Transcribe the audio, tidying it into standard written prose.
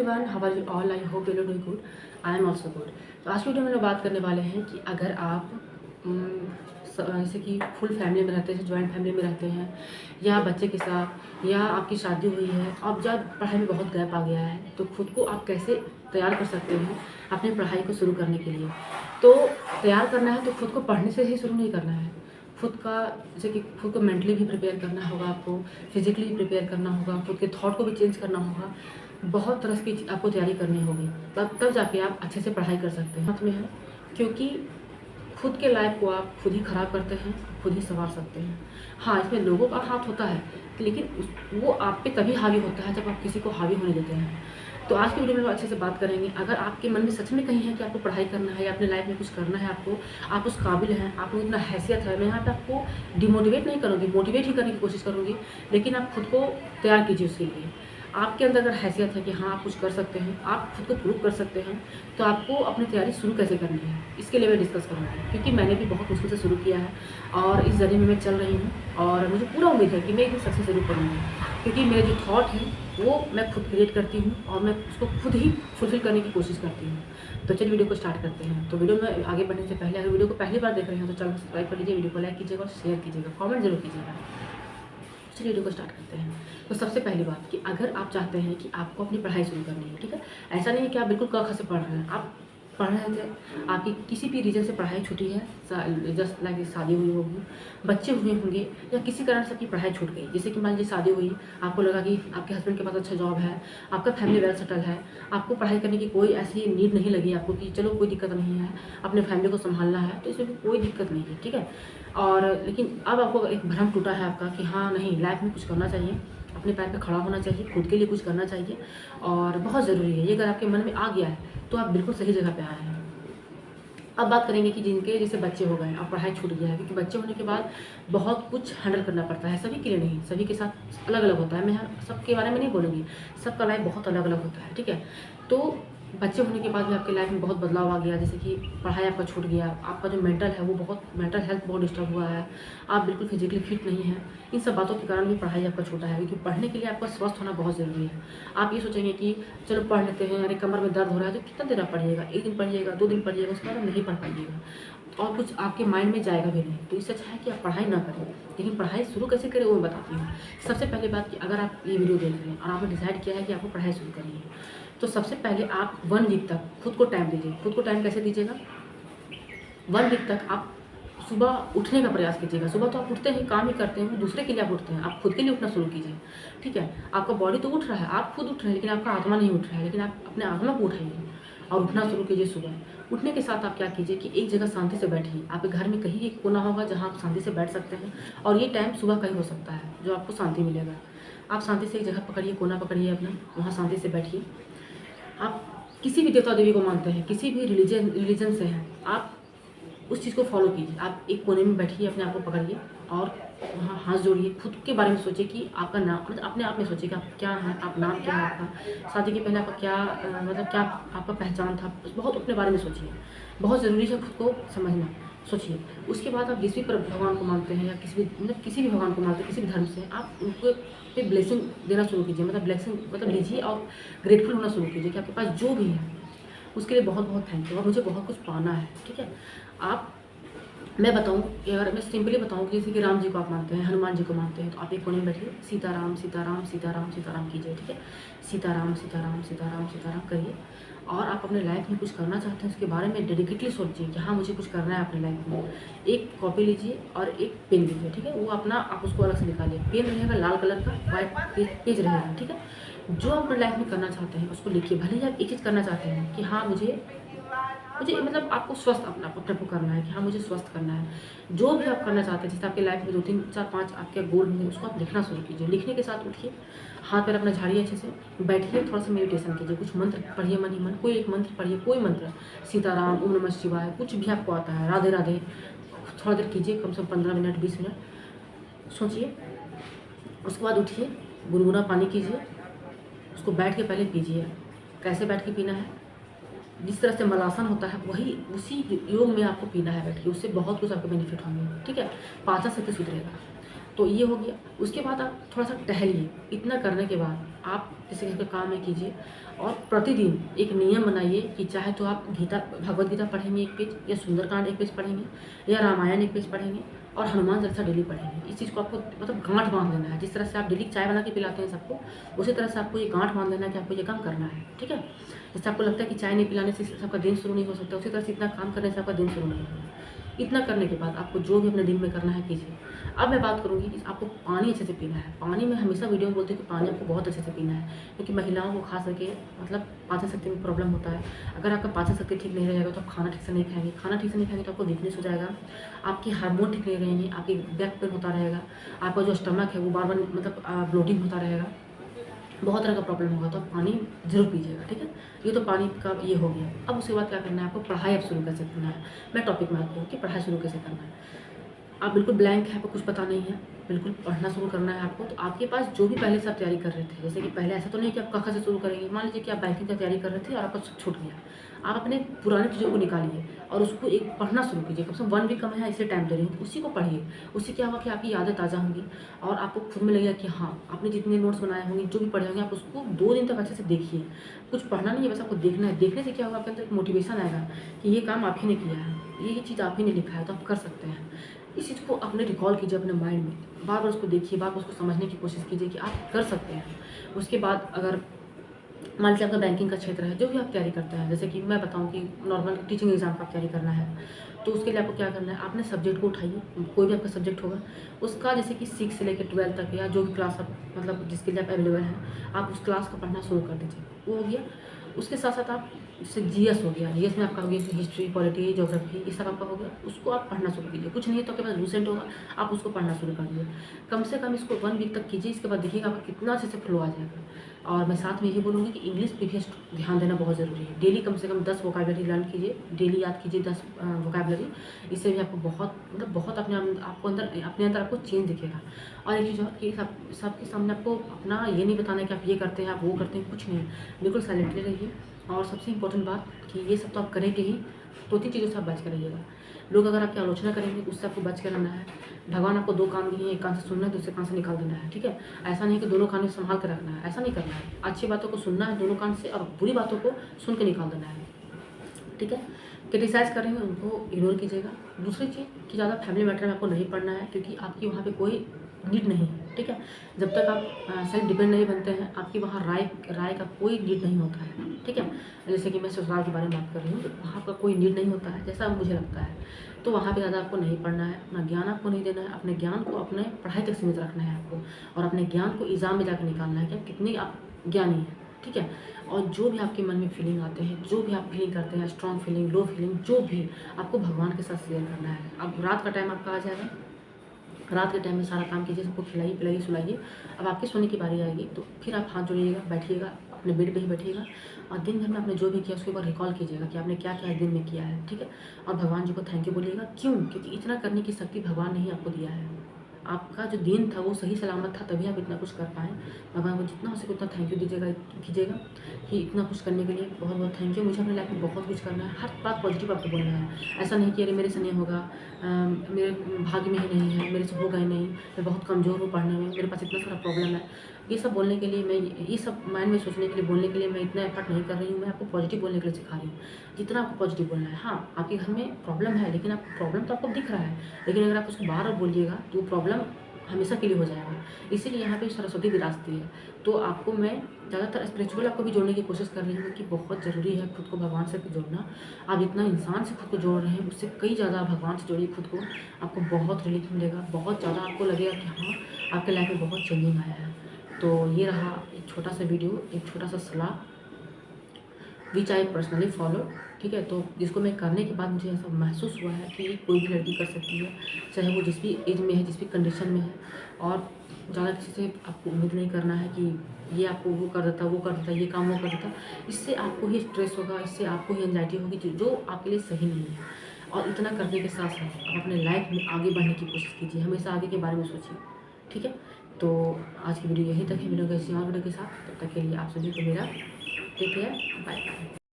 Everyone, how are you all? I hope you are doing good. I am also good. तो आज की video में हम बात करने वाले हैं कि अगर आप जैसे कि फुल फैमिली में रहते हैं, जॉइंट फैमिली में रहते हैं, या बच्चे के साथ, या आपकी शादी हुई है, अब जब पढ़ाई में बहुत गैप आ गया है, तो खुद को आप कैसे तैयार कर सकते हैं अपनी पढ़ाई को शुरू करने के लिए। तो तैयार करना है तो खुद को पढ़ने से ही शुरू नहीं करना है। खुद का जैसे कि खुद को मेंटली भी प्रिपेयर करना होगा, आपको फिजिकली भी प्रिपेयर करना होगा, खुद के थॉट को भी चेंज करना होगा। बहुत तरह की आपको तैयारी करनी होगी, तब जाके आप अच्छे से पढ़ाई कर सकते हैं। हाथ में है, क्योंकि खुद के लाइफ को आप खुद ही ख़राब करते हैं, खुद ही संवार सकते हैं। हाँ, इसमें लोगों का हाथ होता है, लेकिन वो आप पे तभी हावी होता है जब आप किसी को हावी होने देते हैं। तो आज की वीडियो में अच्छे से बात करेंगे। अगर आपके मन में सच में कहीं है कि आपको पढ़ाई करना है या अपने लाइफ में कुछ करना है, आपको आप उस काबिल हैं, आपको इतना हैसियत है, मैं यहाँ पे आपको डिमोटिवेट नहीं करूँगी, मोटिवेट ही करने की कोशिश करूँगी। लेकिन आप खुद को तैयार कीजिए उसके लिए। आपके अंदर अगर हैसियत है कि हाँ आप कुछ कर सकते हैं, आप खुद को प्रूव कर सकते हैं, तो आपको अपनी तैयारी शुरू कैसे करनी है इसके लिए मैं डिस्कस करूँगी। क्योंकि मैंने भी बहुत मुश्किल से शुरू किया है और इस जर्नी में मैं चल रही हूँ, और मुझे पूरा उम्मीद है कि मैं एक दिन सक्सेस जरूर करूँगी। क्योंकि मेरे जो थॉट हैं वो मैं खुद क्रिएट करती हूँ और मैं उसको खुद ही फुलफिल करने की कोशिश करती हूँ। तो चलिए वीडियो को स्टार्ट करते हैं। तो वीडियो में आगे बढ़ने से पहले अगर वीडियो को पहली बार देख रहे हैं तो चैनल सब्सक्राइब कर लीजिए, वीडियो को लाइक कीजिएगा और शेयर कीजिएगा, कमेंट जरूर कीजिएगा। चलिए वीडियो को स्टार्ट करते हैं। तो सबसे पहली बात कि अगर आप चाहते हैं कि आपको अपनी पढ़ाई शुरू करनी है, ठीक है, ऐसा नहीं है कि आप बिल्कुल क ख से पढ़ रहे हैं, आप पढ़ रहे थे, आपकी किसी भी रीज़न से पढ़ाई छूटी है, जस्ट लाइक शादी हुई होगी, बच्चे हुए होंगे, या किसी कारण से आपकी पढ़ाई छूट गई। जैसे कि मान लीजिए शादी हुई, आपको लगा कि आपके हस्बैंड के पास अच्छा जॉब है, आपका फैमिली वेल सेटल है, आपको पढ़ाई करने की कोई ऐसी नीड नहीं लगी आपको कि चलो कोई दिक्कत नहीं है, अपने फैमिली को संभालना है, तो इसमें कोई दिक्कत नहीं है, ठीक है। और लेकिन अब आपको एक भ्रम टूटा है आपका कि हाँ नहीं, लाइफ में कुछ करना चाहिए, अपने पैर पे खड़ा होना चाहिए, खुद के लिए कुछ करना चाहिए, और बहुत ज़रूरी है ये। अगर आपके मन में आ गया है तो आप बिल्कुल सही जगह पे आए हैं। अब बात करेंगे कि जिनके जैसे बच्चे हो गए और पढ़ाई छूट गया है, क्योंकि बच्चे होने के बाद बहुत कुछ हैंडल करना पड़ता है, सभी के लिए नहीं, सभी के साथ अलग अलग होता है। मैं सबके बारे में नहीं बोलूँगी, सबका लाइफ बहुत अलग अलग होता है, ठीक है। तो बच्चे होने के बाद भी आपके लाइफ में बहुत बदलाव आ गया, जैसे कि पढ़ाई आपका छूट गया, आपका जो मेंटल है वो बहुत, मेंटल हेल्थ बहुत डिस्टर्ब हुआ है, आप बिल्कुल फिजिकली फिट नहीं हैं। इन सब बातों के कारण भी पढ़ाई आपका छूटा है, क्योंकि पढ़ने के लिए आपका स्वस्थ होना बहुत ज़रूरी है। आप ये सोचेंगे कि चलो पढ़ लेते हैं, अरे कमर में दर्द हो रहा है तो कितना देर आप पढ़िएगा, एक दिन पढ़िएगा, 2 दिन पढ़िएगा, उसके बाद आप नहीं पढ़ पाइएगा और कुछ आपके माइंड में जाएगा भी नहीं। तो इससे अच्छा है कि आप पढ़ाई ना करें। लेकिन पढ़ाई शुरू कैसे करें वो मैं बताती हूँ। सबसे पहले बात कि अगर आप ये वीडियो देख रहे हैं और आपने डिसाइड किया है कि आपको पढ़ाई शुरू करनी है, तो सबसे पहले आप 1 वीक तक खुद को टाइम दीजिए। खुद को टाइम कैसे दीजिएगा? 1 वीक तक आप सुबह उठने का प्रयास कीजिएगा। सुबह तो आप उठते हैं, काम ही करते हैं, दूसरे के लिए आप उठते हैं, आप खुद के लिए उठना शुरू कीजिए, ठीक है। आपका बॉडी तो उठ रहा है, आप खुद उठ रहे हैं, लेकिन आपका आत्मा नहीं उठ रहा है। लेकिन आप अपने आत्मा को उठाइए और उठना शुरू कीजिए। सुबह उठने के साथ आप क्या कीजिए कि एक जगह शांति से बैठिए। आपके घर में कहीं एक कोना होगा जहाँ आप शांति से बैठ सकते हैं, और ये टाइम सुबह का ही हो सकता है जो आपको शांति मिलेगा। आप शांति से एक जगह पकड़िए, कोना पकड़िए अपना, वहाँ शांति से बैठिए। आप किसी भी देवता देवी को मानते हैं, किसी भी रिलीजन से हैं, आप उस चीज़ को फॉलो कीजिए। आप एक कोने में बैठिए, अपने आप को पकड़िए और वहाँ हाथ जोड़िए। खुद के बारे में सोचिए कि आपका नाम, मतलब अपने आप में सोचिए कि आप क्या हैं, आप नाम क्या है आपका, शादी के पहले आपका क्या मतलब क्या आपका पहचान था, बहुत अपने बारे में सोचिए। बहुत ज़रूरी है खुद को समझना, सोचिए। उसके बाद आप जिस भी भगवान को मानते हैं, या किसी भी भगवान को मानते हैं, किसी भी धर्म से, आप उनको पे ब्लेसिंग देना शुरू कीजिए। मतलब ब्लेसिंग मतलब लीजिए और ग्रेटफुल होना शुरू कीजिए कि आपके पास जो भी है उसके लिए बहुत बहुत थैंक यू, और मुझे बहुत कुछ पाना है, ठीक है। आप, मैं बताऊँ, अगर मैं सिंपली बताऊँ कि जैसे कि राम जी को आप मानते हैं, हनुमान जी को मानते हैं, तो आप एक कोने में बैठिए, सीताराम सीताराम सीताराम सीताराम कीजिए, ठीक है। सीताराम सीताराम सीताराम सीताराम करिए। और आप अपने लाइफ में कुछ करना चाहते हैं उसके बारे में डेडिकेटली सोचिए कि हाँ मुझे कुछ करना है अपने लाइफ में। एक कॉपी लीजिए और एक पेन लीजिए, ठीक है। वो अपना आप उसको अलग से निकालिए। पेन रहेगा लाल कलर का, वाइट पेज रहेगा, ठीक है। जो आप अपने लाइफ में करना चाहते हैं उसको लिखिए। भले ही आप एक चीज़ करना चाहते हैं कि हाँ मुझे मतलब आपको स्वस्थ अपने को करना है, कि हाँ मुझे स्वस्थ करना है। जो भी आप करना चाहते हैं, जैसे आपके लाइफ में 2 3 4 5 आपके गोल होंगे, उसको आप लिखना शुरू कीजिए। लिखने के साथ उठिए, हाथ पैर अपना झाड़िए, अच्छे से बैठिए, थोड़ा सा मेडिटेशन कीजिए, कुछ मंत्र पढ़िए मन ही मन, कोई एक मंत्र पढ़िए, कोई मंत्र, सीताराम, ओम नमः शिवाय, कुछ भी आपको आता है, राधे राधे, थोड़ा देर कीजिए, कम से कम 15 मिनट 20 मिनट सोचिए। उसके बाद उठिए, गुनगुना पानी कीजिए, उसको बैठ के पहले पीजिए। कैसे बैठ के पीना है? जिस तरह से मलासन होता है वही उसी योग में आपको पीना है बैठ के, उससे बहुत कुछ आपको बेनिफिट होंगे, ठीक है। पाचन शक्ति सुधरेगा। तो ये हो गया। उसके बाद आप थोड़ा सा टहलिए। इतना करने के बाद आप जैसे घर का काम है कीजिए, और प्रतिदिन एक नियम बनाइए कि चाहे तो आप भगवद गीता पढ़ेंगे 1 पेज, या सुंदरकांड 1 पेज पढ़ेंगे, या रामायण 1 पेज पढ़ेंगे, और हनुमान चालीसा डेली पढ़ेंगे। इस चीज़ को आपको मतलब गाँठ बाँध लेना है। जिस तरह से आप डेली चाय बना के पिलाते हैं सबको, उसी तरह से आपको ये गाँठ बाँध लेना है कि आपको ये काम करना है, ठीक है? जैसे आपको लगता है कि चाय नहीं पिलाने से सबका दिन शुरू नहीं हो सकता, उसी तरह से इतना काम करने से आपका दिन शुरू नहीं होगा। इतना करने के बाद आपको जो भी अपने दिन में करना है कीजिए। अब मैं बात करूँगी कि आपको पानी अच्छे से पीना है। पानी में हमेशा वीडियो में बोलती हूँ कि पानी आपको बहुत अच्छे से पीना है, क्योंकि महिलाओं को खास करके मतलब पाचन शक्ति में प्रॉब्लम होता है। अगर आपका पाचन शक्ति ठीक नहीं रहेगा तो आप खाना ठीक से नहीं खाएँगे, खाना ठीक से नहीं खाएँगे तो आपको वीकनेस हो जाएगा, आपके हार्मोन ठीक नहीं रहेंगे, आपकी बैक पेन होता रहेगा, आपका जो स्टमक है वो बार-बार मतलब ब्लोटिंग होता रहेगा, बहुत तरह का प्रॉब्लम होगा। तो आप पानी ज़रूर पीजिएगा, ठीक है? ये तो पानी का ये हो गया। अब उसके बाद क्या करना है आपको, पढ़ाई अब शुरू कैसे करना है। मैं टॉपिक में आती हूँ कि पढ़ाई शुरू कैसे करना है। आप बिल्कुल ब्लैंक है, आपको कुछ पता नहीं है, बिल्कुल पढ़ना शुरू करना है आपको। तो आपके पास जो भी पहले से आप तैयारी कर रहे थे, जैसे कि पहले ऐसा तो नहीं कि आप क ख से शुरू करेंगे। मान लीजिए कि आप बैंकिंग की तैयारी कर रहे थे और आपका छूट गया। आप अपने पुरानी चीज़ों को निकालिए और उसको एक पढ़ना शुरू कीजिए। कम से कम 1 वीक का मैं इसलिए टाइम दे रही हूँ, उसी को पढ़िए। उससे क्या होगा कि आपकी यादें ताज़ा होंगी और आपको खुद में लगेगा कि हाँ, आपने जितने नोट्स बनाए होंगे, जो भी पढ़े होंगे, आप उसको 2 दिन तक अच्छे से देखिए। कुछ पढ़ना नहीं है, बस आपको देखना है। देखने से क्या होगा, आपके अंदर एक मोटिवेशन आएगा कि ये काम आप ही ने किया है, ये चीज़ आप ही ने लिखा है, तो आप कर सकते हैं। इस चीज़ को अपने रिकॉल कीजिए अपने माइंड में, बार-बार उसको देखिए, बार-बार उसको समझने की कोशिश कीजिए कि आप कर सकते हैं। उसके बाद अगर मान लीजिए आपका बैंकिंग का क्षेत्र है, जो भी आप तैयारी करते हैं, जैसे कि मैं बताऊँ कि नॉर्मल टीचिंग एग्ज़ाम का तैयारी करना है, तो उसके लिए आपको क्या करना है, आपने सब्जेक्ट को उठाइए, कोई भी आपका सब्जेक्ट होगा, उसका जैसे कि 6 से लेकर 12 तक या जो भी क्लास आप मतलब जिसके लिए आप अवेलेबल हैं, आप उस क्लास को पढ़ना शुरू कर दीजिए। वो हो गया। उसके साथ-साथ आप जैसे जीएस हो गया, जीएस में आपका हो गया हिस्ट्री, पॉलिटी, ज्योग्राफी, ये सब आपका हो गया, उसको आप पढ़ना शुरू कीजिए। कुछ नहीं है तो आपके पास लूसेंट होगा, आप उसको पढ़ना शुरू कर दीजिए। कम से कम इसको 1 वीक तक कीजिए, इसके बाद देखिएगा आपका कितना अच्छे से फ्लो आ जाएगा। और मैं साथ में ये बोलूँगी कि इंग्लिश पे भी ध्यान देना बहुत ज़रूरी है। डेली कम से कम 10 वोकैबुलरी लर्न कीजिए, डेली याद कीजिए 10 वोकैबुलरी। इससे भी आपको बहुत बहुत आपको अपने अंदर आपको चेंज दिखेगा। और एक चीज़ और कि सबके सामने आपको अपना ये नहीं बताना है कि आप ये करते हैं, आप वो करते हैं, कुछ नहीं। बिल्कुल साइलेंटली रहिए। और सबसे इम्पोर्टेंट बात कि ये सब तो आप करेंगे ही, 2-3 चीज़ों से आप बच के रहिएगा। लोग अगर आपकी आलोचना करेंगे, उससे आपको बच के रहना है। भगवान आपको 2 कान दिए हैं, एक कान से सुनना है, दूसरे कान से निकाल देना है, ठीक है? ऐसा नहीं कि दोनों कान संभाल के रखना है, ऐसा नहीं करना है। अच्छी बातों को सुनना है दोनों कान से और बुरी बातों को सुन के निकाल देना है, ठीक है? क्रिटिसाइज़ कर रहे हैं उनको इग्नोर कीजिएगा। दूसरी चीज़ कि ज़्यादा फैमिली मैटर में आपको नहीं पढ़ना है, क्योंकि आपकी वहाँ पे कोई नीड नहीं है, ठीक है? जब तक आप सेल्फ डिपेंड नहीं बनते हैं, आपकी वहाँ राय का कोई नीड नहीं होता है, ठीक है? जैसे कि मैं ससुराल के बारे में बात कर रही हूँ, तो वहाँ का कोई नीड नहीं होता है, जैसा मुझे लगता है। तो वहाँ पे ज़्यादा आपको नहीं पढ़ना है, अपना ज्ञान आपको नहीं देना है, अपने ज्ञान को अपने पढ़ाई तक सीमित रखना है आपको, और अपने ज्ञान को एग्ज़ाम में जाकर निकालना है कि आप कितने आप ज्ञानी हैं, ठीक है? और जो भी आपके मन में फीलिंग आते हैं, जो भी आप फीलिंग करते हैं, स्ट्रॉन्ग फीलिंग, लो फीलिंग, जो भी आपको भगवान के साथ शेयर करना है। अब रात का टाइम आपका आ जाएगा, रात के टाइम में सारा काम कीजिए, सबको खिलाइए, पिलाइए, सुलाइए। अब आपके सोने की बारी आएगी तो फिर आप हाथ जोड़िएगा, बैठिएगा, अपने बेड पे ही बैठिएगा और दिन भर में आपने जो भी किया उसके ऊपर रिकॉल कीजिएगा कि आपने क्या-क्या दिन में किया है, ठीक है? और भगवान जी को थैंक यू बोलिएगा। क्यों? क्योंकि इतना करने की शक्ति भगवान ने ही आपको दिया है। आपका जो दिन था वो सही सलामत था, तभी आप इतना कुछ कर पाए। भगवान को जितना हो सके उतना थैंक यू कीजिएगा कि इतना कुछ करने के लिए बहुत-बहुत थैंक यू। मुझे अपनी लाइफ में बहुत कुछ करना है, हर बात पॉजिटिव आपको बोलना है। ऐसा नहीं कि अरे मेरे से नहीं होगा, मेरे भाग्य में ही नहीं है, मेरे से होगा ही नहीं, मैं बहुत कमज़ोर हूँ पढ़ने में, मेरे पास इतना सारा प्रॉब्लम है। ये सब बोलने के लिए ये सब माइंड में सोचने के लिए, बोलने के लिए मैं इतना एफर्ट नहीं कर रही हूँ। मैं आपको पॉजिटिव बोलने के लिए सिखा रही हूँ। जितना आपको पॉजिटिव बोलना है। हाँ, आपके घर में प्रॉब्लम है, लेकिन आप प्रॉब्लम तो आपको दिख रहा है, लेकिन अगर आप उसको बार-बार बोलिएगा तो वो प्रॉब्लम हमेशा के लिए हो जाएगा। इसीलिए यहाँ पे सरस्वती विराजती है। तो आपको मैं ज़्यादातर स्पिरिचुअल आपको भी जोड़ने की कोशिश कर रही हूँ कि बहुत ज़रूरी है खुद को भगवान से जोड़ना। आप जितना इंसान से खुद को जोड़ रहे हैं, उससे कई ज़्यादा भगवान से जोड़िए खुद को। आपको बहुत रिलीफ मिलेगा, बहुत ज़्यादा आपको लगेगा कि हाँ, आपके लाइफ में बहुत चेंजिंग आया है। तो ये रहा एक छोटा-सा वीडियो, एक छोटा-सा सलाह विच आई पर्सनली फॉलो, ठीक है? तो जिसको मैं करने के बाद मुझे ऐसा महसूस हुआ है कि कोई भी लड़की कर सकती है, चाहे वो जिस भी एज में है, जिस भी कंडीशन में है। और ज़्यादा किसी से आपको उम्मीद नहीं करना है कि ये आपको वो कर देता, वो कर देता, ये काम वो कर देता। इससे आपको ही स्ट्रेस होगा, इससे आपको ही एंग्जायटी होगी जो आपके लिए सही नहीं है। और इतना करने के साथ-साथ आप अपने लाइफ में आगे बढ़ने की कोशिश कीजिए, हमेशा आगे के बारे में सोचिए, ठीक है? तो आज की वीडियो यहीं तक है, मिलेंगे किसी और वीडियो के साथ। तब तक के लिए आप सभी को मेरा टेक केयर, बाय बाय।